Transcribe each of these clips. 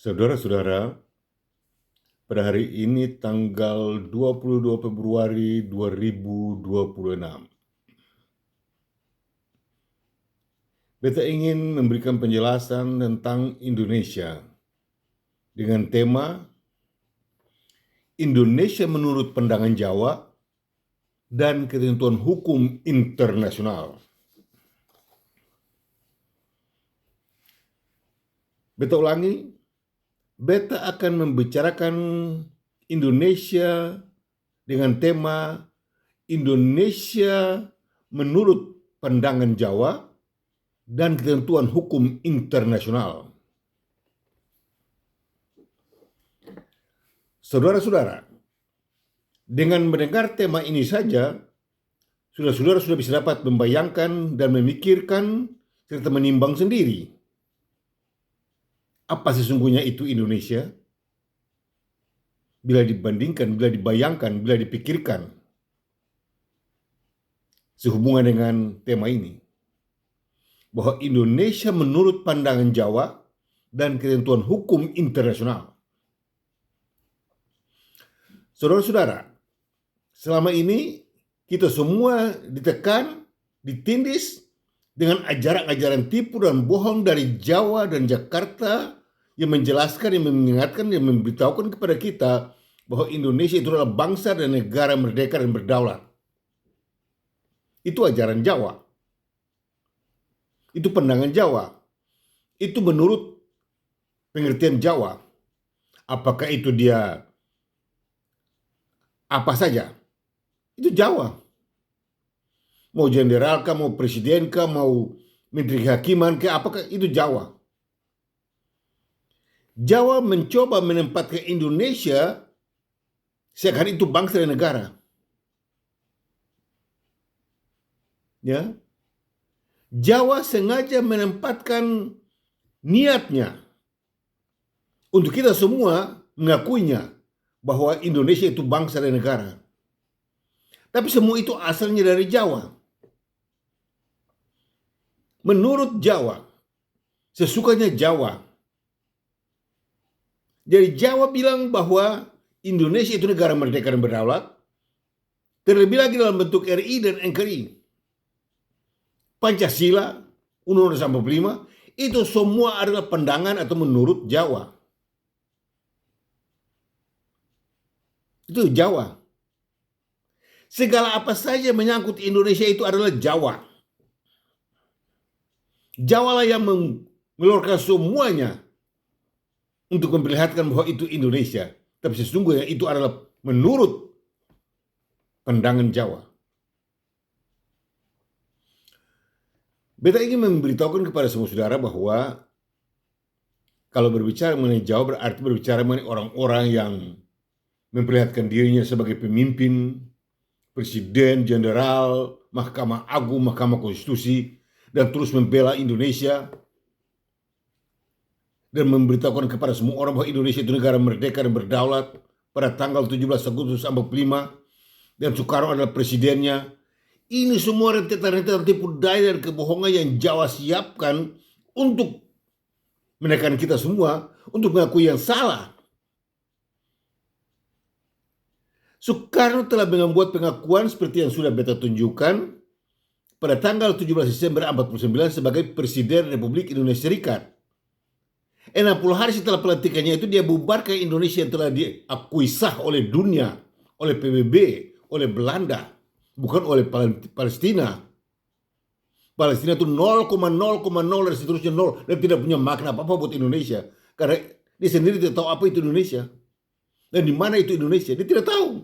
Saudara-saudara, pada hari ini tanggal 22 Februari 2026, beta ingin memberikan penjelasan tentang Indonesia dengan tema Indonesia menurut pandangan Jawa dan ketentuan hukum internasional. Beta ulangi, beta akan membicarakan Indonesia dengan tema Indonesia menurut pandangan Jawa dan ketentuan hukum internasional. Saudara-saudara, dengan mendengar tema ini saja, saudara-saudara sudah bisa dapat membayangkan dan memikirkan serta menimbang sendiri. Apa sesungguhnya itu Indonesia? Bila dibandingkan, bila dibayangkan, bila dipikirkan sehubungan dengan tema ini. Bahwa Indonesia menurut pandangan Jawa dan ketentuan hukum internasional. Saudara-saudara, selama ini kita semua ditekan, ditindis dengan ajaran-ajaran tipu dan bohong dari Jawa dan Jakarta yang menjelaskan, yang mengingatkan, yang memberitahukan kepada kita bahwa Indonesia itu adalah bangsa dan negara merdeka dan berdaulat. Itu ajaran Jawa. Itu pandangan Jawa. Itu menurut pengertian Jawa. Apakah itu dia apa saja? Itu Jawa. Mau jenderal kah, mau presiden kah, mau menteri kehakiman kah, apakah itu Jawa. Jawa mencoba menempatkan Indonesia seakan itu bangsa dan negara. Ya. Jawa sengaja menempatkan niatnya untuk kita semua mengakuinya bahwa Indonesia itu bangsa dan negara. Tapi semua itu asalnya dari Jawa. Menurut Jawa, sesukanya Jawa. Jadi Jawa bilang bahwa Indonesia itu negara merdeka dan berdaulat, terlebih lagi dalam bentuk RI dan NKRI. Pancasila, Undang-Undang 45, itu semua adalah pandangan atau menurut Jawa. Itu Jawa. Segala apa saja menyangkut Indonesia itu adalah Jawa. Jawa lah yang mengeluarkan semuanya untuk memperlihatkan bahwa itu Indonesia. Tapi sesungguhnya itu adalah menurut pandangan Jawa. Beta ingin memberitahukan kepada semua saudara bahwa kalau berbicara mengenai Jawa berarti berbicara mengenai orang-orang yang memperlihatkan dirinya sebagai pemimpin, presiden, jenderal, Mahkamah Agung, Mahkamah Konstitusi, dan terus membela Indonesia dan memberitahukan kepada semua orang bahwa Indonesia itu negara merdeka dan berdaulat pada tanggal 17 Agustus 45 dan Soekarno adalah presidennya. Ini semua rentetan-rentetan tipu daya dan kebohongan yang Jawa siapkan untuk menekan kita semua untuk mengakui yang salah. Soekarno telah membuat pengakuan seperti yang sudah beta tunjukkan pada tanggal 17 Desember 49 sebagai Presiden Republik Indonesia Serikat. 60 hari setelah pelantikannya itu dia bubarkan Indonesia yang telah diakui sah oleh dunia, oleh PBB, oleh Belanda, bukan oleh Palestina. Palestina itu 0,0,0 dan seterusnya 0 dan tidak punya makna apa-apa buat Indonesia. Karena dia sendiri tidak tahu apa itu Indonesia. Dan di mana itu Indonesia, dia tidak tahu.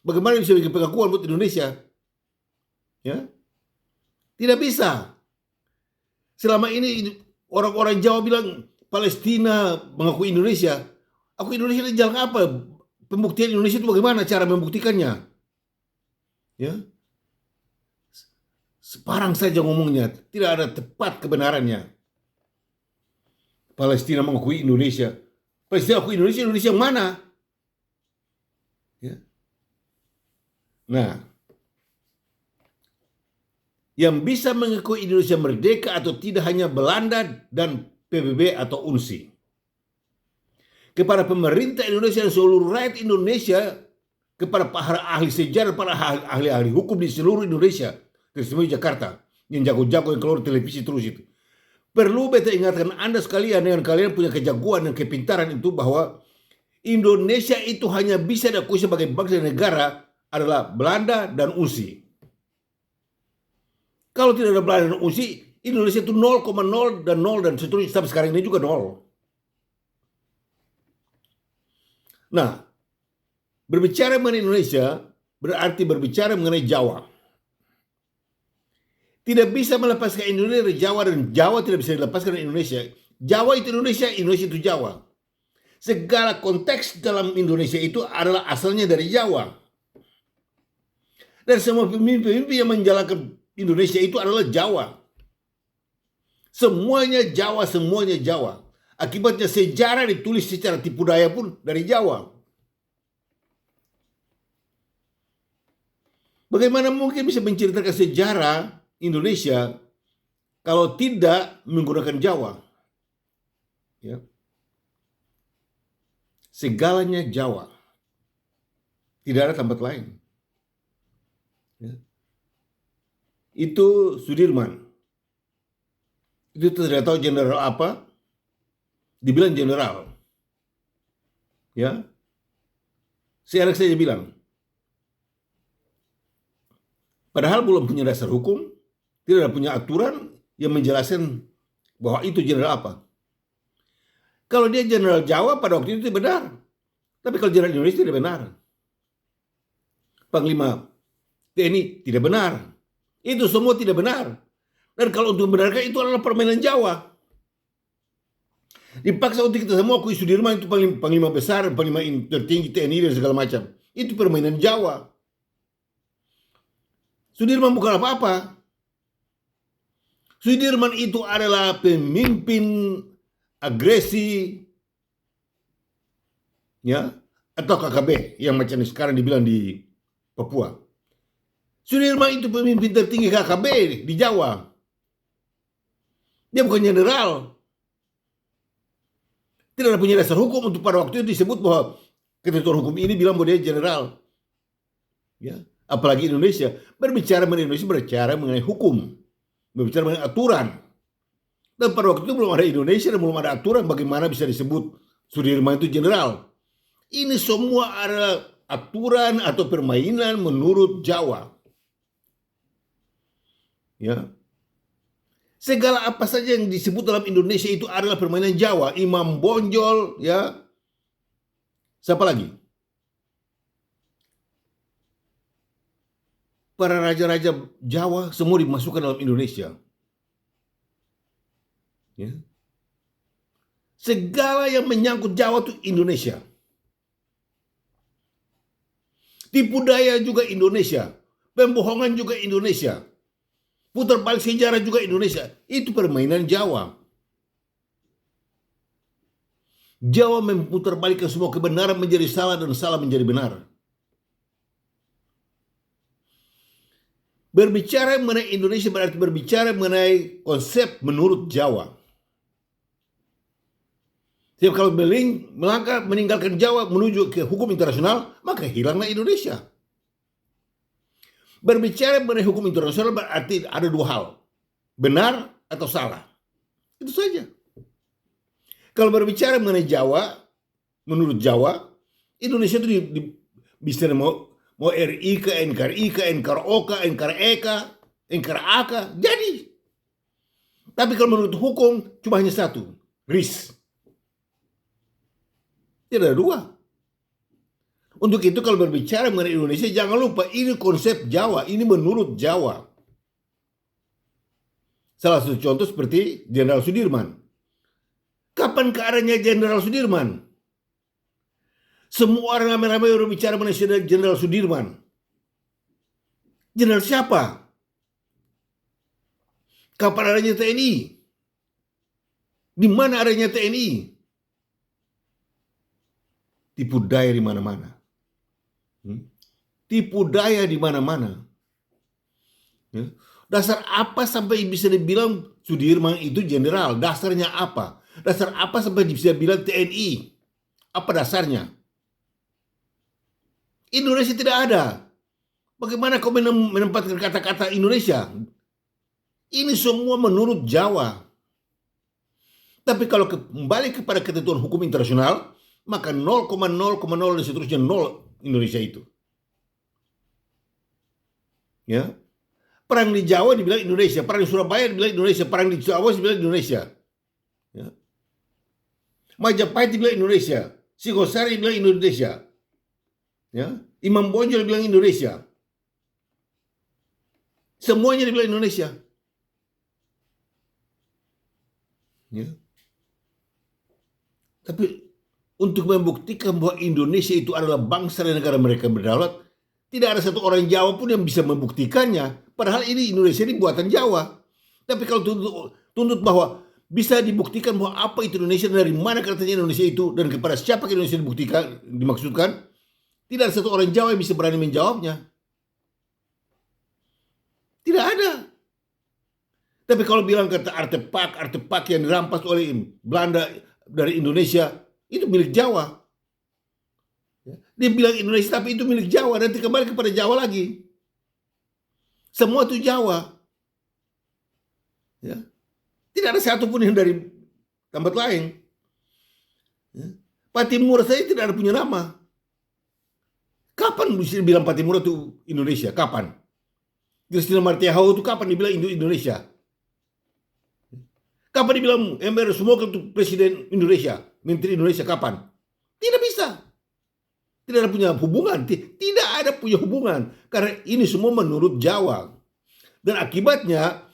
Bagaimana bisa bikin pengakuan buat Indonesia? Ya, tidak bisa. Selama ini orang-orang Jawa bilang Palestina mengakui Indonesia. Aku Indonesia ini jalan apa? Pembuktian Indonesia itu bagaimana cara membuktikannya? Ya, separang saja ngomongnya, tidak ada tepat kebenarannya. Palestina mengakui Indonesia. Palestina mengakui Indonesia, Indonesia yang mana? Ya. Nah, yang bisa mengakui Indonesia merdeka atau tidak hanya Belanda dan PBB atau UNSI. kepada pemerintah Indonesia dan seluruh rakyat Indonesia, kepada para ahli sejarah, para ahli-ahli hukum di seluruh Indonesia, terutama di Jakarta, yang jago-jago yang keluar televisi terus itu. Perlu beta ingatkan Anda sekalian, dengan kalian punya kejagoan dan kepintaran itu, bahwa Indonesia itu hanya bisa diakui sebagai bangsa dan negara adalah Belanda dan UNSI. Kalau tidak ada Belanda dan UNSI, Indonesia itu 0,0 dan 0 dan seterusnya, sampai sekarang ini juga 0. Nah, berbicara mengenai Indonesia berarti berbicara mengenai Jawa. Tidak bisa melepaskan Indonesia dari Jawa, dan Jawa tidak bisa dilepaskan dari Indonesia. Jawa itu Indonesia, Indonesia itu Jawa. Segala konteks dalam Indonesia itu adalah asalnya dari Jawa. Dan semua pemimpin yang menjalankan Indonesia itu adalah Jawa. Semuanya Jawa, semuanya Jawa. Akibatnya sejarah ditulis secara tipu daya pun dari Jawa. Bagaimana mungkin bisa menceritakan sejarah Indonesia kalau tidak menggunakan Jawa? Ya. Segalanya Jawa. Tidak ada tempat lain. Ya. Itu Sudirman. Itu tidak tahu jenderal apa, dibilang jenderal. Ya. Sekarang saya bilang, padahal belum punya dasar hukum, tidak punya aturan yang menjelaskan bahwa itu jenderal apa. Kalau dia jenderal Jawa pada waktu itu benar, tapi kalau jenderal Indonesia tidak benar. Panglima TNI tidak benar. Itu semua tidak benar. Dan kalau untuk membenarkan itu adalah permainan Jawa. Dipaksa untuk kita semua akui Sudirman itu panglima besar, panglima tertinggi TNI dan segala macam. Itu permainan Jawa. Sudirman bukan apa-apa. Sudirman itu adalah pemimpin agresi, ya, atau KKB yang macam sekarang dibilang di Papua. Sudirman itu pemimpin tertinggi KKB di Jawa. Dia bukan jenderal. Tidak ada punya dasar hukum untuk pada waktu itu disebut bahwa ketentuan hukum ini bilang bahwa dia jenderal. Ya, apalagi Indonesia. Berbicara mengenai Indonesia, berbicara mengenai hukum, berbicara mengenai aturan. Dan pada waktu itu belum ada Indonesia dan belum ada aturan bagaimana bisa disebut Sudirman itu jenderal. Ini semua adalah aturan atau permainan menurut Jawa. Ya. Segala apa saja yang disebut dalam Indonesia itu adalah permainan Jawa. Imam Bonjol, ya. Siapa lagi? Para raja-raja Jawa semua dimasukkan dalam Indonesia. Ya. Segala yang menyangkut Jawa itu Indonesia. Tipu daya juga Indonesia. Pembohongan juga Indonesia. Putar balik sejarah juga Indonesia. Itu permainan Jawa. Jawa memutar balikkan semua kebenaran menjadi salah dan salah menjadi benar. Berbicara mengenai Indonesia berarti berbicara mengenai konsep menurut Jawa. Setiap kalau melangkah meninggalkan Jawa menuju ke hukum internasional, maka hilanglah Indonesia. Berbicara mengenai hukum internasional berarti ada dua hal. Benar atau salah. Itu saja. Kalau berbicara mengenai Jawa, menurut Jawa, Indonesia itu bisa mau RI ke NKRI ke NKRO ke NKRE ke NKRA ke, jadi. Tapi kalau menurut hukum cuma hanya satu, RIS. Tidak ada dua. Untuk itu kalau berbicara mengenai Indonesia, jangan lupa ini konsep Jawa, ini menurut Jawa. Salah satu contoh seperti Jenderal Sudirman. Kapan keadaannya Jenderal Sudirman? Semua orang ramai-ramai berbicara mengenai Jenderal Sudirman. Jenderal siapa? Kapan adanya TNI? Di mana adanya TNI? Tipu daya di mana-mana. Tipu daya di mana-mana. Dasar apa sampai bisa dibilang Sudirman itu jenderal? Dasarnya apa? Dasar apa sampai bisa bilang TNI? Apa dasarnya? Indonesia tidak ada. Bagaimana kau menempatkan kata-kata Indonesia? Ini semua menurut Jawa. Tapi kalau kembali kepada ketentuan hukum internasional, maka 0,0,0 dan seterusnya 0 Indonesia itu. Ya. Perang di Jawa dibilang Indonesia, perang di Surabaya dibilang Indonesia, perang di Jawa dibilang Indonesia. Ya. Majapahit dibilang Indonesia, Singosari dibilang Indonesia. Ya. Imam Bonjol dibilang Indonesia. Semuanya dibilang Indonesia. Ya. Tapi untuk membuktikan bahwa Indonesia itu adalah bangsa dan negara mereka berdaulat, tidak ada satu orang Jawa pun yang bisa membuktikannya. Padahal ini Indonesia ini buatan Jawa. Tapi kalau tuntut bahwa bisa dibuktikan bahwa apa itu Indonesia, dari mana katanya Indonesia itu, dan kepada siapa Indonesia dimaksudkan, tidak ada satu orang Jawa yang bisa berani menjawabnya. Tidak ada. Tapi kalau bilang kata artefak yang dirampas oleh Belanda dari Indonesia, itu milik Jawa. Dia bilang Indonesia, tapi itu milik Jawa. Nanti kembali kepada Jawa lagi. Semua itu Jawa. Ya. Tidak ada satupun yang dari tempat lain. Ya. Patimura saja tidak ada punya nama. Kapan bisa dibilang Patimura itu Indonesia? Kapan? Christina Martiahau itu kapan dibilang Indonesia? Kapan dibilang Emir Sumoko itu Presiden Indonesia? Menteri Indonesia kapan? Tidak bisa. Tidak ada punya hubungan. Tidak ada punya hubungan. Karena ini semua menurut Jawa. Dan akibatnya,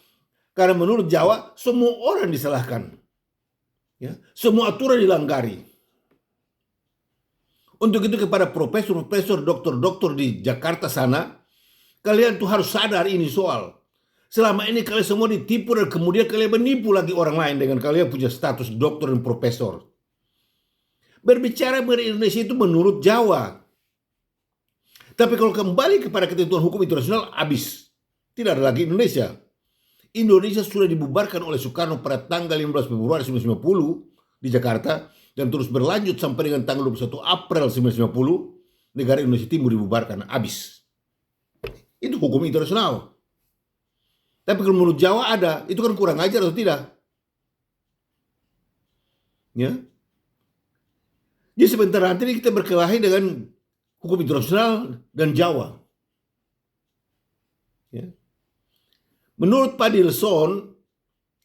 karena menurut Jawa, semua orang disalahkan. Ya, semua aturan dilanggar. Untuk itu kepada profesor-profesor, doktor-doktor di Jakarta sana, kalian tuh harus sadar ini soal. Selama ini kalian semua ditipu dan kemudian kalian menipu lagi orang lain dengan kalian punya status doktor dan profesor. Berbicara mengenai Indonesia itu menurut Jawa. Tapi kalau kembali kepada ketentuan hukum internasional, habis. Tidak ada lagi Indonesia. Indonesia sudah dibubarkan oleh Soekarno pada tanggal 15 Februari 1950 di Jakarta, dan terus berlanjut sampai dengan tanggal 21 April 1950, negara Indonesia Timur dibubarkan. Habis. Itu hukum internasional. Tapi kalau menurut Jawa ada, itu kan kurang ajar atau tidak? Ya. Jadi sebentar nanti kita berkelahi dengan hukum internasional dan Jawa. Ya. Menurut Pak Dilson,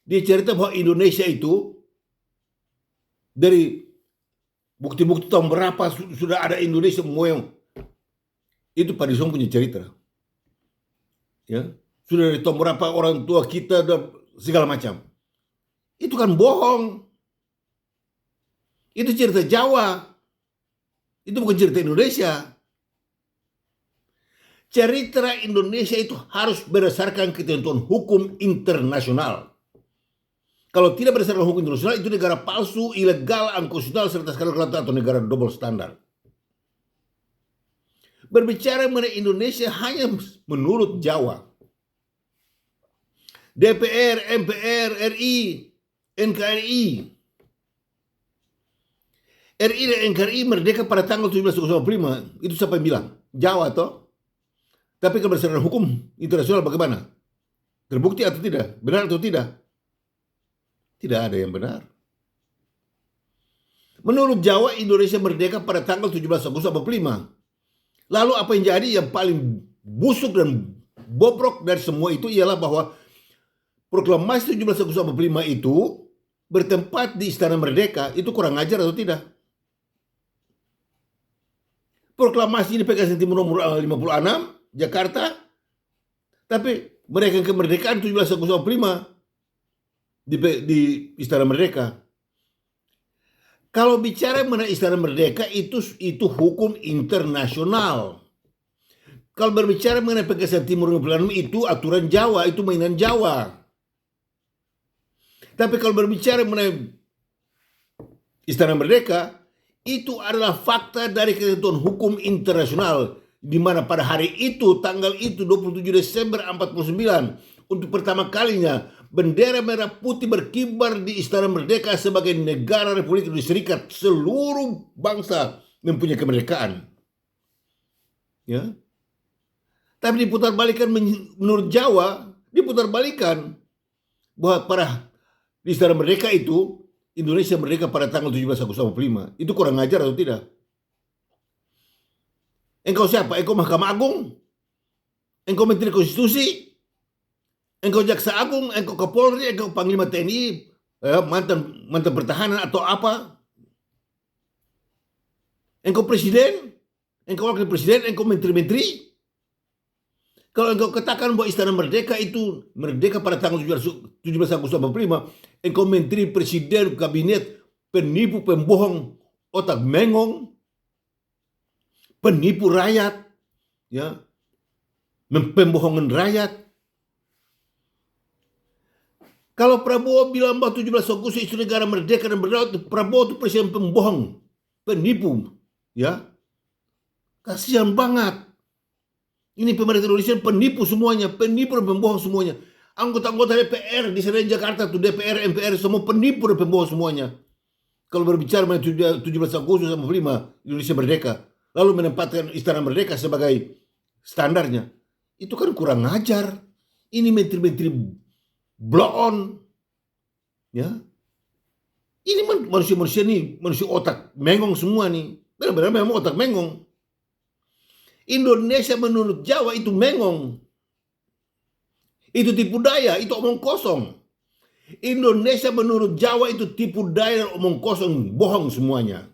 dia cerita bahwa Indonesia itu dari bukti-bukti tahun berapa sudah ada Indonesia moyang. Itu Pak Dilson punya cerita. Ya. Sudah dari tahun berapa orang tua kita dan segala macam. Itu kan bohong. Itu cerita Jawa. Itu bukan cerita Indonesia. Cerita Indonesia itu harus berdasarkan ketentuan hukum internasional. Kalau tidak berdasarkan hukum internasional, itu negara palsu, ilegal, unconstitusional, serta sekali atau negara double standar. Berbicara mengenai Indonesia hanya menurut Jawa. DPR, MPR, RI, NKRI. RI dan NKRI merdeka pada tanggal 17 Agustus 1945. Itu siapa yang bilang? Jawa toh? Tapi kalau berdasarkan hukum internasional bagaimana? Terbukti atau tidak? Benar atau tidak? Tidak ada yang benar. Menurut Jawa, Indonesia merdeka pada tanggal 17 Agustus 1945. Lalu apa yang jadi yang paling busuk dan bobrok dari semua itu ialah bahwa proklamasi 17 Agustus 1945 itu bertempat di Istana Merdeka. Itu kurang ajar atau tidak? Proklamasi ini PKS Timur nomor 56 Jakarta, tapi merayakan kemerdekaan 17 Agustus 1945 di Istana Merdeka. Kalau bicara mengenai Istana Merdeka itu hukum internasional. Kalau berbicara mengenai PKS Timur 56 itu aturan Jawa, itu mainan Jawa. Tapi kalau berbicara mengenai Istana Merdeka, itu adalah fakta dari ketentuan hukum internasional, di mana pada hari itu, tanggal itu 27 Desember 49, untuk pertama kalinya bendera merah putih berkibar di Istana Merdeka sebagai negara Republik Indonesia Serikat. Seluruh bangsa mempunyai kemerdekaan. Ya. Tapi diputarbalikkan menurut Jawa, diputarbalikkan bahwa di Istana Merdeka itu Indonesia merdeka pada tanggal 17 Agustus 1945. Itu kurang ajar atau tidak? Engkau siapa? Engkau Mahkamah Agung? Engkau Menteri Konstitusi? Engkau Jaksa Agung? Engkau Kapolri? Engkau Panglima TNI? Mantan pertahanan atau apa? Engkau Presiden? Engkau Wakil Presiden? Engkau Menteri-Menteri? Kalau engkau katakan bahwa Istana Merdeka itu merdeka pada tanggal 17 Agustus 1945, engkau Menteri, Presiden, Kabinet, penipu, pembohong, otak mengong, penipu rakyat, ya, pembohongan rakyat. Kalau Prabowo bilang bahwa 17 Agustus itu negara merdeka dan berdaulat, Prabowo itu presiden pembohong, penipu, ya, kasihan banget. Ini pemerintah Indonesia penipu semuanya, penipu dan pembohong semuanya. Anggota-anggota DPR di Senayan Jakarta tuh, DPR, MPR semua penipu dan pembohong semuanya. Kalau berbicara mengenai 17 Agustus 1945 Indonesia merdeka, lalu menempatkan Istana Merdeka sebagai standarnya, itu kan kurang ajar. Ini menteri-menteri blow on, ya. Ini manusia-manusia nih, manusia otak mengong semua nih. Benar-benar memang otak mengong. Indonesia menurut Jawa itu mengong. Itu tipu daya, itu omong kosong. Indonesia menurut Jawa itu tipu daya, omong kosong, bohong semuanya.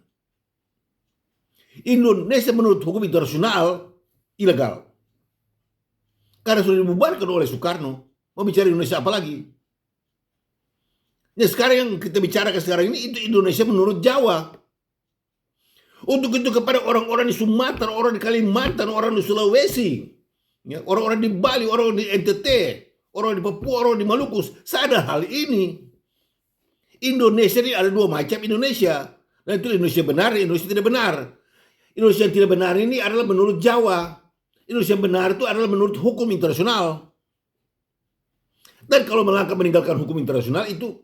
Indonesia menurut hukum internasional ilegal. Karena sudah dibubarkan oleh Soekarno. Mau bicara Indonesia apa lagi? Nah, sekarang yang kita bicarakan sekarang ini itu Indonesia menurut Jawa. Untuk itu kepada orang-orang di Sumatera, orang di Kalimantan, orang di Sulawesi, ya, orang-orang di Bali, orang di NTT, orang di Papua, orang di Maluku, sadar hal ini. Indonesia ini ada dua macam Indonesia. Dan itu Indonesia benar, Indonesia tidak benar. Indonesia yang tidak benar ini adalah menurut Jawa. Indonesia yang benar itu adalah menurut hukum internasional. Dan kalau melangkah meninggalkan hukum internasional itu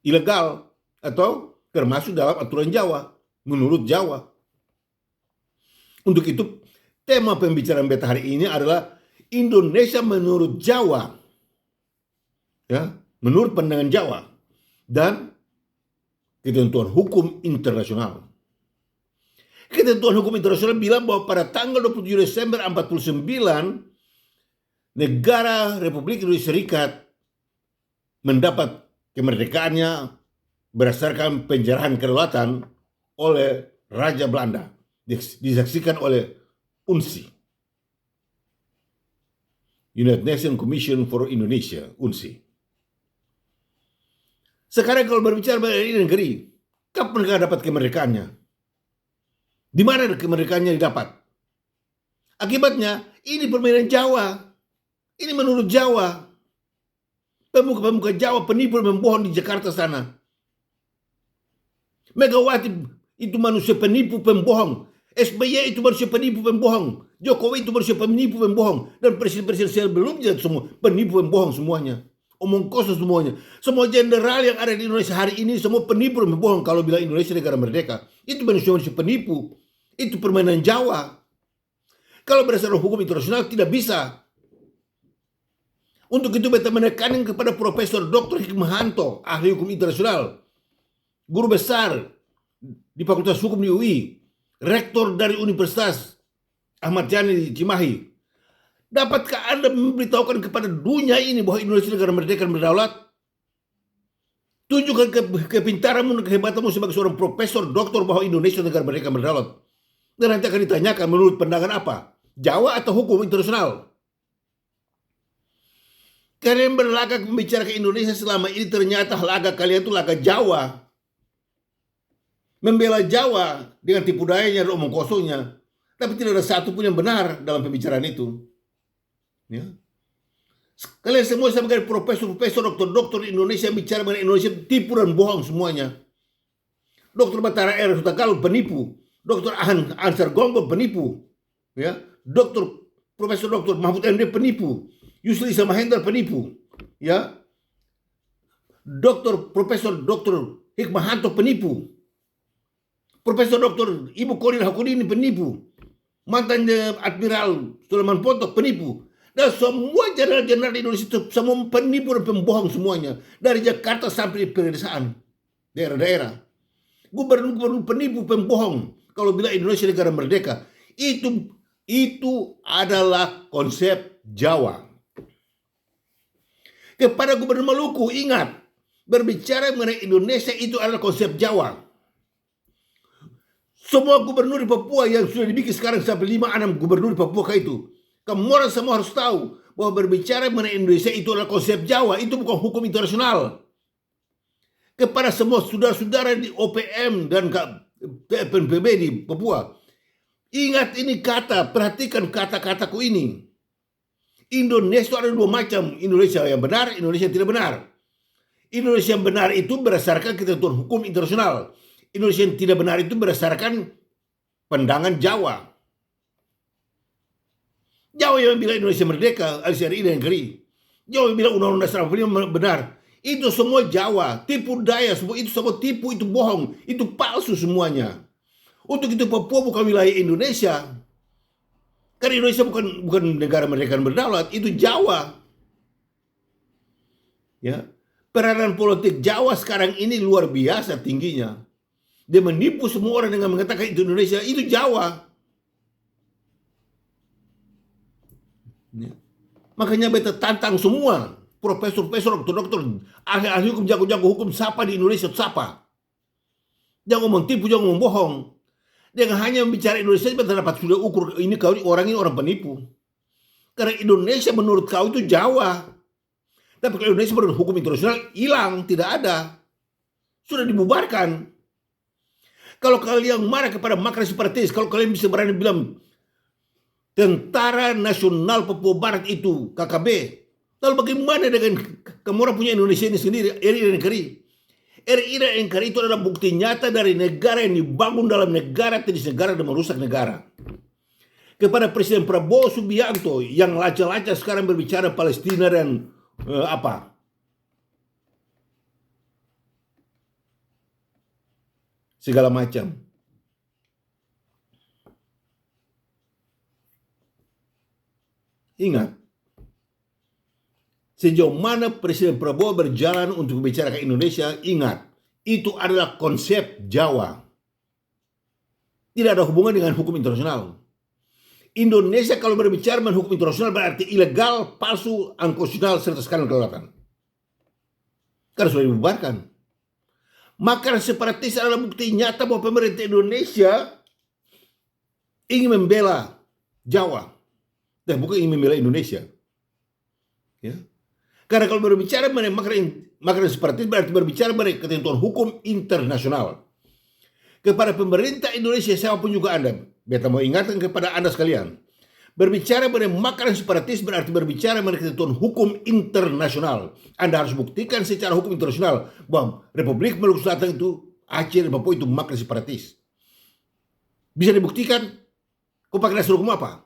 ilegal atau termasuk dalam aturan Jawa, menurut Jawa. Untuk itu, tema pembicaraan beta hari ini adalah Indonesia menurut Jawa, ya, menurut pandangan Jawa, dan ketentuan hukum internasional. Ketentuan hukum internasional bilang bahwa pada tanggal 27 Desember 1949, negara Republik Indonesia Serikat mendapat kemerdekaannya berdasarkan penjarahan kedaulatan oleh Raja Belanda, disaksikan oleh UNSI, United Nations Commission for Indonesia, UNSI. Sekarang kalau berbicara mengenai negeri, kapan mereka dapat kemerdekaannya? Di mana kemerdekaannya didapat? Akibatnya, ini permainan Jawa. Ini menurut Jawa. Pemuka-pemuka Jawa penipu dan pembohong di Jakarta sana. Megawati itu manusia penipu pembohong. SBY itu manusia penipu pembohong. Jokowi itu manusia penipu pembohong. Dan presiden-presiden sebelumnya semua penipu pembohong semuanya. Omong kosong semuanya. Semua jenderal yang ada di Indonesia hari ini semua penipu dan pembohong. Kalau bilang Indonesia negara merdeka, itu manusia-manusia penipu. Itu permainan Jawa. Kalau berdasarkan hukum internasional tidak bisa. Untuk itu beta menekankan kepada Profesor Dr. Hikmahanto, ahli hukum internasional, guru besar di Fakultas Hukum di UI, rektor dari Universitas Ahmad Yani di Cimahi. Dapatkah Anda memberitahukan kepada dunia ini bahwa Indonesia negara merdeka dan berdaulat? Tunjukkan kepintaranmu dan kehebatanmu sebagai seorang profesor, doktor bahwa Indonesia negara merdeka dan berdaulat. Dan nanti akan ditanyakan menurut pandangan apa? Jawa atau hukum internasional? Kalian berlagak membicara ke Indonesia selama ini ternyata laga kalian itu laga Jawa. Membela Jawa dengan tipu dayanya dan omong kosongnya. Tapi tidak ada satu pun yang benar dalam pembicaraan itu. Ya. Kalian semua sebagai profesor-profesor, doktor-doktor Indonesia bicara mengenai Indonesia tipu dan bohong semuanya. Dr. Batara R. Hutagalu penipu. Dr. Ansar Gonggong penipu. Ya. Profesor Dr. Mahfud MD penipu. Yusri Issa Mahendra penipu. ya, Profesor Dr. Hikmahanto penipu, Profesor Dr. Ibu Kodir Hakudini penipu, mantan Admiral Sulaiman Ponto penipu, dan semua jenderal-jenderal di Indonesia itu semua penipu dan pembohong semuanya, dari Jakarta sampai di pedesaan daerah-daerah. Gubernur-gubernur penipu pembohong. Kalau bilang Indonesia negara merdeka, itu adalah konsep Jawa. Kepada Gubernur Maluku, ingat, berbicara mengenai Indonesia itu adalah konsep Jawa. Semua gubernur di Papua yang sudah dibikin sekarang sampai 5-6 gubernur di Papua itu, kamu orang semua harus tahu bahwa berbicara mengenai Indonesia itu adalah konsep Jawa, itu bukan hukum internasional. Kepada semua saudara-saudara di OPM dan PNPB di Papua, ingat ini kata, perhatikan kata-kataku ini. Indonesia ada dua macam, Indonesia yang benar, Indonesia yang tidak benar. Indonesia yang benar itu berdasarkan ketentuan hukum internasional. Indonesia yang tidak benar itu berdasarkan pandangan Jawa. Jawa yang bilang Indonesia merdeka, LCRI dan NKRI. Jawa yang bilang Undang-Undang Dasar 45 benar. Itu semua Jawa, tipu daya, itu semua tipu, itu bohong, itu palsu semuanya. Untuk itu Papua bukan wilayah Indonesia. Karena Indonesia bukan negara merdeka dan berdaulat, itu Jawa. Ya, peranan politik Jawa sekarang ini luar biasa tingginya. Dia menipu semua orang dengan mengatakan itu Indonesia, itu Jawa. Ya. Makanya beta tantang semua profesor-profesor, dokter-dokter, ahli-ahli hukum, jago-jago hukum, siapa di Indonesia, siapa. Jangan ngomong tipu, jangan ngomong bohong. Jangan hanya bicara Indonesia, beta dapat sudah ukur ini orang penipu. Karena Indonesia menurut kau itu Jawa. Tapi kalau Indonesia menurut hukum internasional hilang, tidak ada. Sudah dibubarkan. Kalau kalian marah kepada makar separatis, kalau kalian bisa berani bilang Tentara Nasional Papua Barat itu KKB, lalu bagaimana dengan kamu orang punya Indonesia ini sendiri, RI dan NKRI? RI dan NKRI itu adalah bukti nyata dari negara yang dibangun dalam negara, tidak negara dan merusak negara. Kepada Presiden Prabowo Subianto yang laca-laca sekarang berbicara Palestina dan segala macam. Ingat, sejauh mana Presiden Prabowo berjalan untuk berbicara ke Indonesia, ingat, itu adalah konsep Jawa. Tidak ada hubungan dengan hukum internasional. Indonesia kalau berbicara mengenai hukum internasional berarti ilegal, palsu, unconstitutional, serta skandal kedaulatan. Karena sudah dibubarkan. Makar separatis adalah bukti nyata bahwa pemerintah Indonesia ingin membela Jawa dan bukan ingin membela Indonesia. Ya. Karena kalau berbicara mengenai makar separatis berarti berbicara mengenai ketentuan hukum internasional. Kepada pemerintah Indonesia, siapapun juga Anda, beta mau ingatkan kepada Anda sekalian, berbicara mengenai makar separatis berarti berbicara mengenai ketentuan hukum internasional. Anda harus buktikan secara hukum internasional bahwa Republik Maluku Selatan itu, Aceh dan Papua itu makar separatis. Bisa dibuktikan? Kau pakai dasar hukum apa?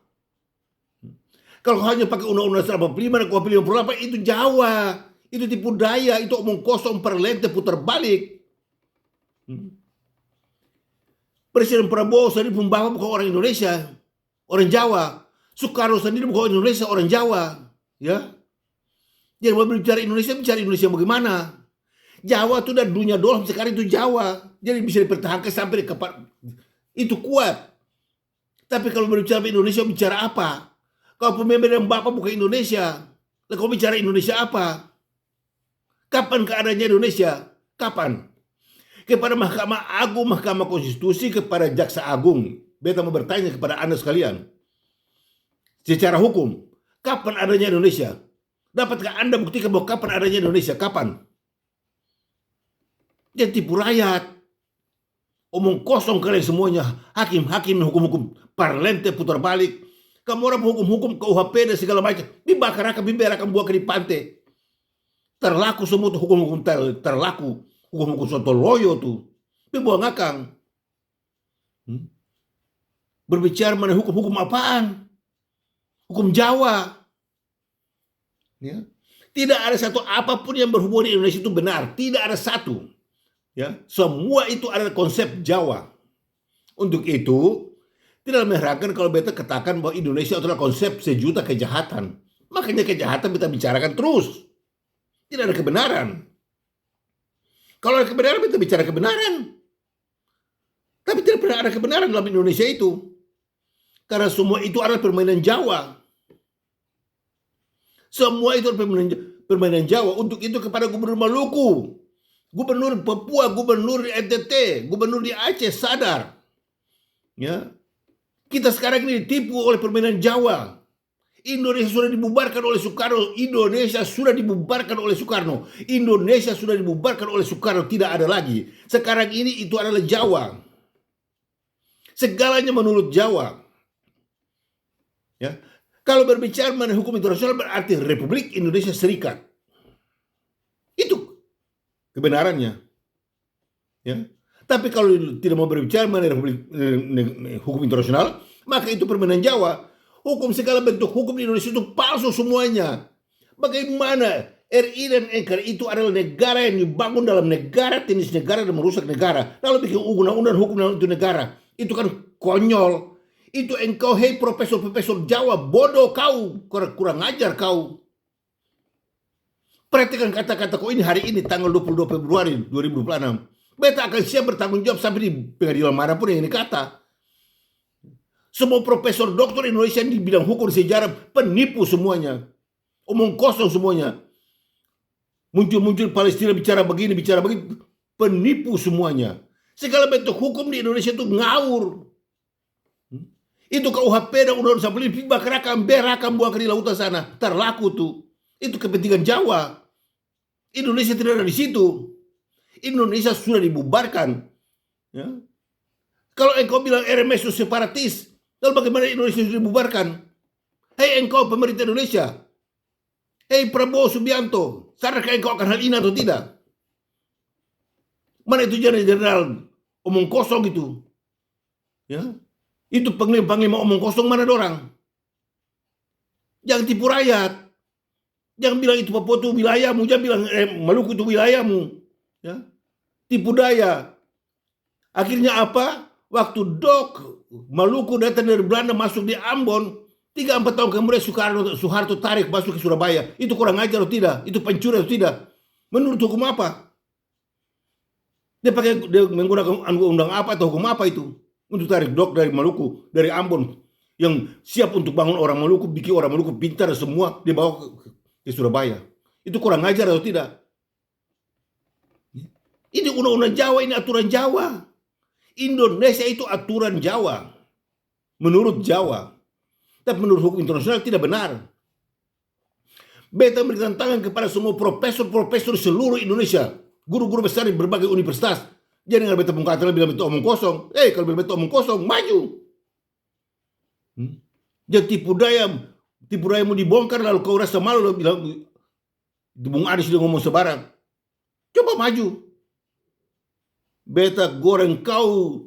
Kalau hanya pakai Undang-Undang Dasar 45 dan KUHP 58 itu Jawa, itu tipu daya, itu omong kosong, perlente, putar balik. Presiden Prabowo sendiri pembawa bukan orang Indonesia, orang Jawa. Soekarno sendiri bukan orang Indonesia, orang Jawa. Ya, jadi mau bicara Indonesia bagaimana? Jawa itu dan dunia dolam sekarang itu Jawa, jadi bisa dipertahankan sampai itu kuat. Tapi kalau berbicara Indonesia bicara apa? Kalau pemimpin dan bapak bukan Indonesia, lalu kau bicara Indonesia apa? Kapan keadaannya Indonesia? Kapan? Kepada Mahkamah Agung, Mahkamah Konstitusi, kepada Jaksa Agung. Beta mau bertanya kepada Anda sekalian. Secara hukum, kapan adanya Indonesia? Dapatkah Anda buktikan bahwa kapan adanya Indonesia? Kapan? Dia tipu rakyat. Omong kosong kalian semuanya. Hakim-hakim, hukum-hukum parlente putar balik. Kamu orang hukum-hukum KUHP dan segala macam. Dibakar akan bimbel akan buang di pantai. Terlaku semua tuh hukum-hukum terlaku. Hukum-hukum sontoloyo tuh. Dibuang akang. Berbicara mengenai hukum-hukum apaan? Hukum Jawa. Ya. Tidak ada satu apapun yang berhubungan di Indonesia itu benar. Tidak ada satu. Ya, semua itu adalah konsep Jawa. Untuk itu, tidak mengherankan kalau beta katakan bahwa Indonesia adalah konsep sejuta kejahatan. Makanya kejahatan kita bicarakan terus. Tidak ada kebenaran. Kalau ada kebenaran, kita bicara kebenaran. Tapi tidak pernah ada kebenaran dalam Indonesia itu. Karena semua itu adalah permainan Jawa. Semua itu adalah permainan Jawa. Untuk itu kepada Gubernur Maluku, Gubernur Papua, Gubernur di NTT, Gubernur di Aceh sadar. Ya, kita sekarang ini ditipu oleh permainan Jawa. Indonesia sudah dibubarkan oleh Soekarno. Indonesia sudah dibubarkan oleh Soekarno. Indonesia sudah dibubarkan oleh Soekarno. Tidak ada lagi. Sekarang ini itu adalah Jawa. Segalanya menurut Jawa. Ya, kalau berbicara mengenai hukum internasional berarti Republik Indonesia Serikat. Itu kebenarannya. Ya. Tapi kalau tidak mau berbicara mengenai hukum internasional, maka itu permainan Jawa. Hukum segala bentuk hukum di Indonesia itu palsu semuanya. Bagaimana RI dan NKRI itu adalah negara yang dibangun dalam negara, jenis negara dan merusak negara. Lalu bikin undang-undang hukum itu negara. Itu kan konyol. Itu engkau, hei profesor-profesor Jawa, bodoh kau, kurang ajar kau. Perhatikan kata-kata kau ini hari ini tanggal 22 Februari 2026. Beta akan siap bertanggung jawab sampai di pengadilan manapun yang ini kata. Semua profesor doktor Indonesia di bidang hukum sejarah penipu semuanya. Omong kosong semuanya. Muncul-muncul Palestina bicara begini, penipu semuanya. Segala bentuk hukum di Indonesia itu ngawur. Itu KUHP dan undang-undang sampel ini berakam buang ke di lautan sana. Terlaku tuh. Itu kepentingan Jawa. Indonesia tidak ada di situ. Indonesia sudah dibubarkan. Ya. Kalau engkau bilang RMS itu separatis, lalu bagaimana Indonesia sudah dibubarkan? Hei engkau pemerintah Indonesia. Hei Prabowo Subianto, sadarkah engkau akan hal ini atau tidak? Mana itu jenderal omong kosong itu? Ya. Itu panglima omong kosong mana dorang? Jangan tipu rakyat. Jangan bilang itu Papua itu wilayahmu, jangan bilang Maluku itu wilayahmu. Ya. Tipu daya. Akhirnya apa? Waktu Maluku datang dari Belanda masuk di Ambon, 3-4 tahun kemudian Soeharto tarik masuk ke Surabaya. Itu kurang ajar atau tidak? Itu pencuri atau tidak? Menurut hukum apa? Dia menggunakan undang apa atau hukum apa itu? Untuk tarik dari Maluku, dari Ambon, yang siap untuk bangun orang Maluku, bikin orang Maluku pintar semua, dibawa ke Surabaya. Itu kurang ajar atau tidak? Ini undang-undang Jawa, ini aturan Jawa. Indonesia itu aturan Jawa. Menurut Jawa. Tapi menurut hukum internasional tidak benar. Beta memberikan tangan kepada semua profesor-profesor seluruh Indonesia. Guru-guru besar di berbagai universitas. Jangan beta mengatakan bilang itu omong kosong. Kalau bilang itu omong kosong, maju. Jangan tipu dayamu dibongkar lalu kau rasa malu lalu bilang Bung Anies sudah ngomong sebarang. Coba maju. Beta goreng kau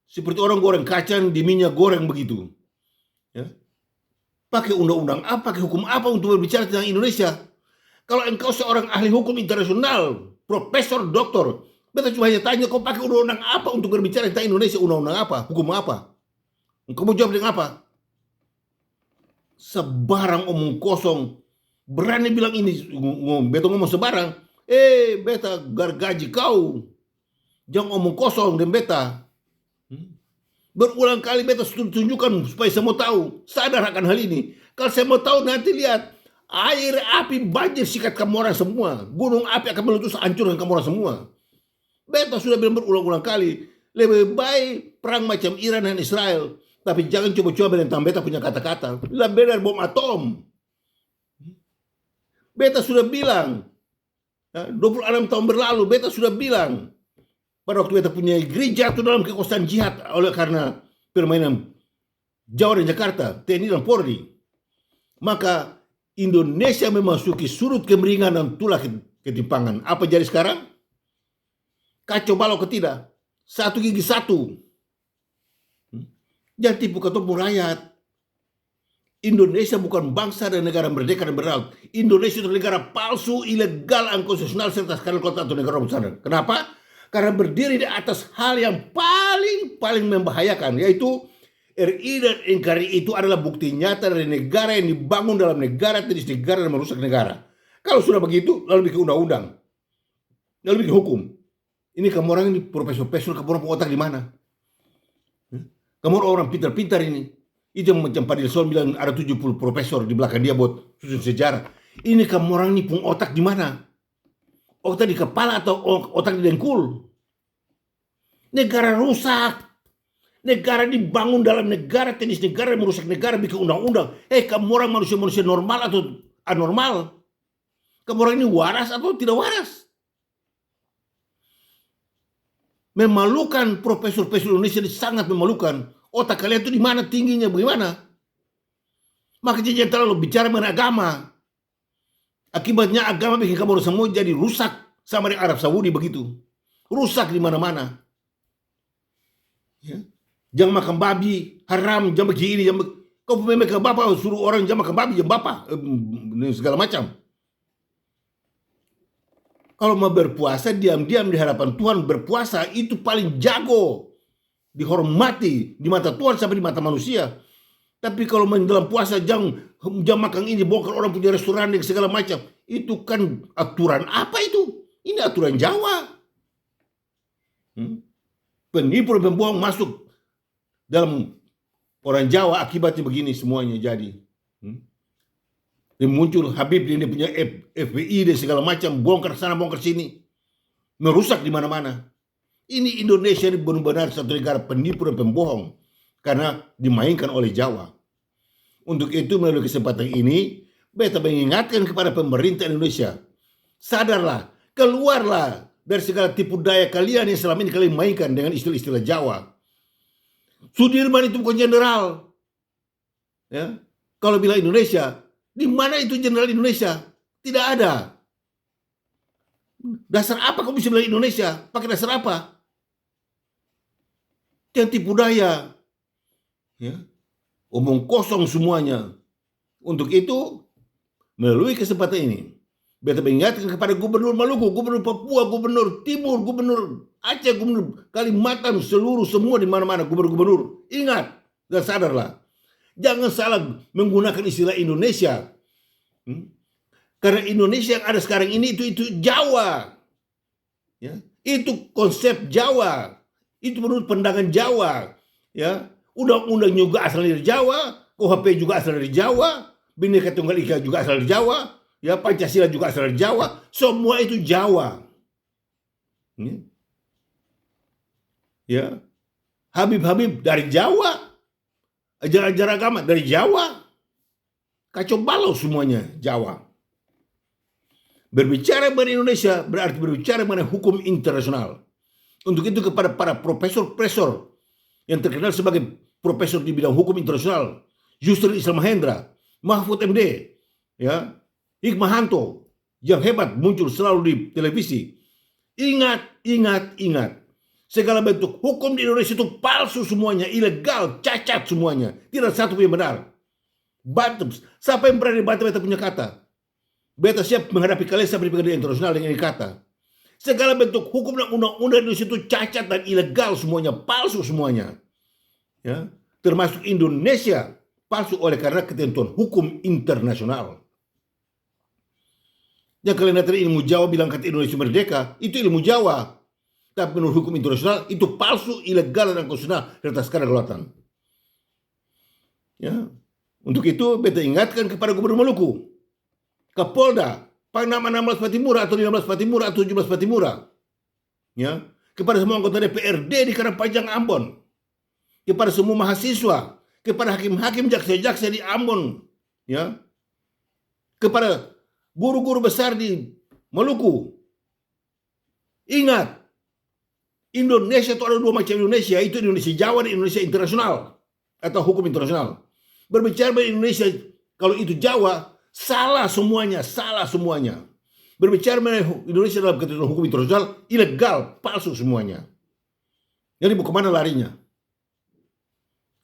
seperti orang goreng kacang di minyak goreng begitu. Ya. Pakai undang-undang apa, pakai hukum apa untuk berbicara tentang Indonesia? Kalau engkau seorang ahli hukum internasional, profesor, doktor, beta cuma hanya tanya kau pakai undang-undang apa untuk berbicara tentang Indonesia, undang-undang apa, hukum apa? Engkau mau jawab dengan apa? Sebarang omong kosong. Berani bilang ini, beta ngomong sebarang. Beta gargaji kau. Jangan omong kosong dan beta. Berulang kali beta tunjukkan supaya saya mau tahu. Sadar akan hal ini. Kalau saya mau tahu nanti lihat. Air, api, banjir sikat kamu orang semua. Gunung api akan meletus hancurkan kamu orang semua. Beta sudah bilang berulang-ulang kali. Lebih baik perang macam Iran dan Israel. Tapi jangan coba-coba menentang beta punya kata-kata. Lebih dari bom atom. Beta sudah bilang. 26 tahun berlalu beta sudah bilang. Pada waktu beta punya gereja itu dalam kekuasaan jihad. Oleh karena permainan Jawa dan Jakarta. TNI dan Polri. Maka Indonesia memasuki surut kemiringan dan tulah ketimpangan. Apa jadi sekarang? Kacau balau ke tidak? Satu gigi satu. Jangan tipu ketemu rakyat. Indonesia bukan bangsa dan negara merdeka dan berlaut. Indonesia itu negara palsu, ilegal, unconstitutional, serta skandal kota atau negara besar. Kenapa? Karena berdiri di atas hal yang paling membahayakan, yaitu RI dan NKRI itu adalah bukti nyata dari negara yang dibangun dalam negara, jenis negara dan merusak negara. Kalau sudah begitu, lalu bikin undang-undang, lalu bikin hukum. Ini kamu orang ini profesor, kamu orang otak di mana? Kamu orang pintar-pintar ini. Itu yang macam Pak Dilson bilang ada 70 profesor di belakang dia buat susun sejarah. Ini kamu orang ini pun otak di mana? Otak di kepala atau otak di dengkul? Negara rusak. Negara dibangun dalam negara, tenis negara, merusak negara, bikin undang-undang. Kamu orang manusia-manusia normal atau anormal? Kamu orang ini waras atau tidak waras? Memalukan, profesor-profesor Indonesia ini sangat memalukan. Otak kalian itu di mana tingginya, bagaimana? Makanya jangan terlalu bicara mengenai agama. Akibatnya agama bikin kamu semua jadi rusak sama di Arab Saudi begitu. Rusak di mana-mana. Ya. Jangan makan babi, haram, jangan begini, kau memang ke bapak suruh orang jangan makan babi, jangan bapak, segala macam. Kalau mau berpuasa diam-diam di hadapan Tuhan, berpuasa itu paling jago, dihormati di mata Tuhan sampai di mata manusia. Tapi kalau main dalam puasa jangan makan ini, bongkar orang punya restoran dan segala macam, itu kan aturan apa itu? Ini aturan Jawa. Penipu dan pembohong masuk dalam orang Jawa, akibatnya begini semuanya jadi. Dan muncul Habib dia punya FBI dan segala macam, bongkar sana bongkar sini, merusak di mana-mana. Ini Indonesia ini benar-benar satu negara penipu dan pembohong karena dimainkan oleh Jawa. Untuk itu melalui kesempatan ini, beta mengingatkan kepada pemerintah Indonesia, sadarlah, keluarlah dari segala tipu daya kalian yang selama ini kalian mainkan dengan istilah-istilah Jawa. Sudirman itu bukan jenderal. Ya. Kalau bilang Indonesia, di mana itu jenderal Indonesia? Tidak ada. Dasar apa kamu bisa bilang Indonesia? Pakai dasar apa? Jangan tipu daya. Ya. Omong kosong semuanya. Untuk itu, melalui kesempatan ini, beta mengingatkan kepada Gubernur Maluku, Gubernur Papua, Gubernur Timur, Gubernur Aceh, Gubernur Kalimantan, seluruh semua di mana-mana gubernur-gubernur. Ingat dan sadarlah. Jangan salah menggunakan istilah Indonesia. Karena Indonesia yang ada sekarang ini itu Jawa. Ya. Itu konsep Jawa. Itu menurut pandangan Jawa. Ya. Undang-undang juga asal dari Jawa, KUHP juga asal dari Jawa, Bhinneka Tunggal Ika juga asal dari Jawa. Ya, Pancasila juga asal dari Jawa, semua itu Jawa. Ya, Habib-habib dari Jawa, ajaran-ajaran agama dari Jawa, kacau balau semuanya Jawa. Berbicara mengenai Indonesia berarti berbicara mengenai hukum internasional. Untuk itu kepada para profesor-profesor yang terkenal sebagai profesor di bidang hukum internasional, Yusril Islam Mahendra, Mahfud MD, ya. Hikmahanto yang hebat muncul selalu di televisi. Ingat. Segala bentuk hukum di Indonesia itu palsu semuanya, ilegal, cacat semuanya. Tidak satu pun yang benar. Bantu. Siapa yang berani bantu beta punya kata? Beta siap menghadapi kalian sampai di pengadilan internasional dengan ini kata. Segala bentuk hukum dan undang-undang di Indonesia itu cacat dan ilegal semuanya, palsu semuanya. Ya, termasuk Indonesia palsu oleh karena ketentuan hukum internasional. Yang kalian tadi ilmu Jawa bilang kata Indonesia merdeka, itu ilmu Jawa. Tapi menurut hukum internasional itu palsu, ilegal dan konstitusional serta skandal kelautan. Ya. Untuk itu beta ingatkan kepada Gubernur Maluku, Kapolda, Panglima 16 Patimura atau 15 Patimura atau 17 Patimura. Ya, kepada semua anggota DPRD di Karangpanjang Ambon. Kepada semua mahasiswa, kepada hakim-hakim, jaksa-jaksa di Ambon, ya. Kepada guru-guru besar di Maluku. Ingat, Indonesia itu ada dua macam Indonesia, itu Indonesia Jawa dan Indonesia internasional atau hukum internasional. Berbicara mengenai Indonesia, kalau itu Jawa, salah semuanya. Berbicara mengenai Indonesia dalam ketentuan hukum internasional, ilegal, palsu semuanya. Jadi mau kemana larinya?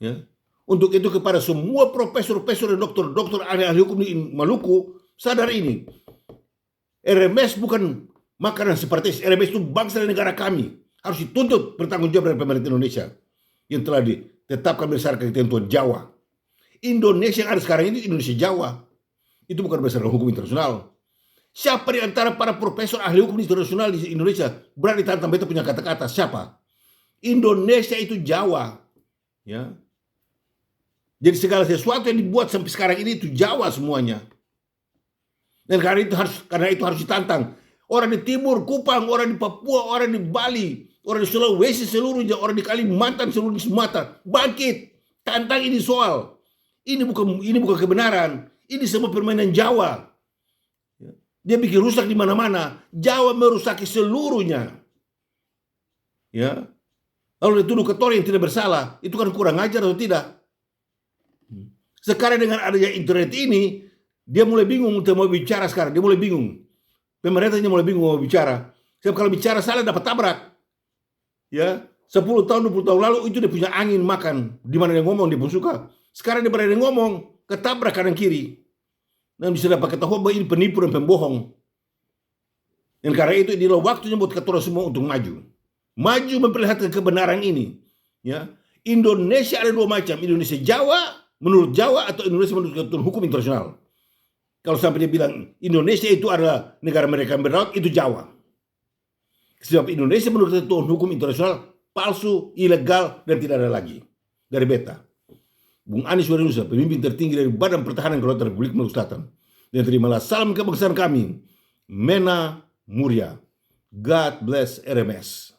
Ya. Untuk itu kepada semua profesor-profesor dan dokter-dokter ahli-ahli hukum di Maluku, sadar ini. RMS bukan makanan separatis. RMS itu bangsa dan negara kami. Harus dituntut bertanggung jawab dari pemerintah Indonesia yang telah ditetapkan berdasarkan ketentuan Jawa. Indonesia yang ada sekarang ini Indonesia Jawa. Itu bukan berdasarkan hukum internasional. Siapa di antara para profesor ahli hukum internasional di Indonesia berani tantang beta punya kata-kata? Siapa? Indonesia itu Jawa. Ya. Jadi segala sesuatu yang dibuat sampai sekarang ini itu Jawa semuanya. Dan karena itu harus ditantang. Orang di Timur, Kupang, orang di Papua, orang di Bali, orang di Sulawesi seluruhnya, orang di Kalimantan seluruh Sumatera, bangkit, tantang ini soal. Ini bukan kebenaran. Ini semua permainan Jawa. Dia bikin rusak di mana-mana. Jawa merusaki seluruhnya. Ya. Lalu dituduh ketua yang tidak bersalah, itu kan kurang ajar atau tidak? Sekarang dengan adanya internet ini, dia mulai bingung untuk mau bicara sekarang. Dia mulai bingung. Pemerintahnya mulai bingung mau bicara. Sebab kalau bicara salah dapat tabrak. Ya, 10 tahun, 20 tahun lalu itu dia punya angin makan. Di mana dia ngomong dia pun suka. Sekarang dia berani ngomong, ketabrak kanan kiri. Dan bisa dapat ketahuan bahwa ini penipu dan pembohong. Dan karena itu inilah waktunya buat kita semua untuk maju. Maju memperlihatkan kebenaran ini. Ya, Indonesia ada dua macam. Indonesia Jawa, menurut Jawa, atau Indonesia menurut ketentuan hukum internasional. Kalau sampai dia bilang Indonesia itu adalah negara mereka yang berlaut, itu Jawa. Sebab Indonesia menurut ketentuan hukum internasional palsu, ilegal, dan tidak ada lagi. Dari beta, Bung Anies Warinusa, pemimpin tertinggi dari Badan Pertahanan Kedaulatan Republik Maluku Selatan. Dan terimalah salam kebangsaan kami, Mena Muria. God bless RMS.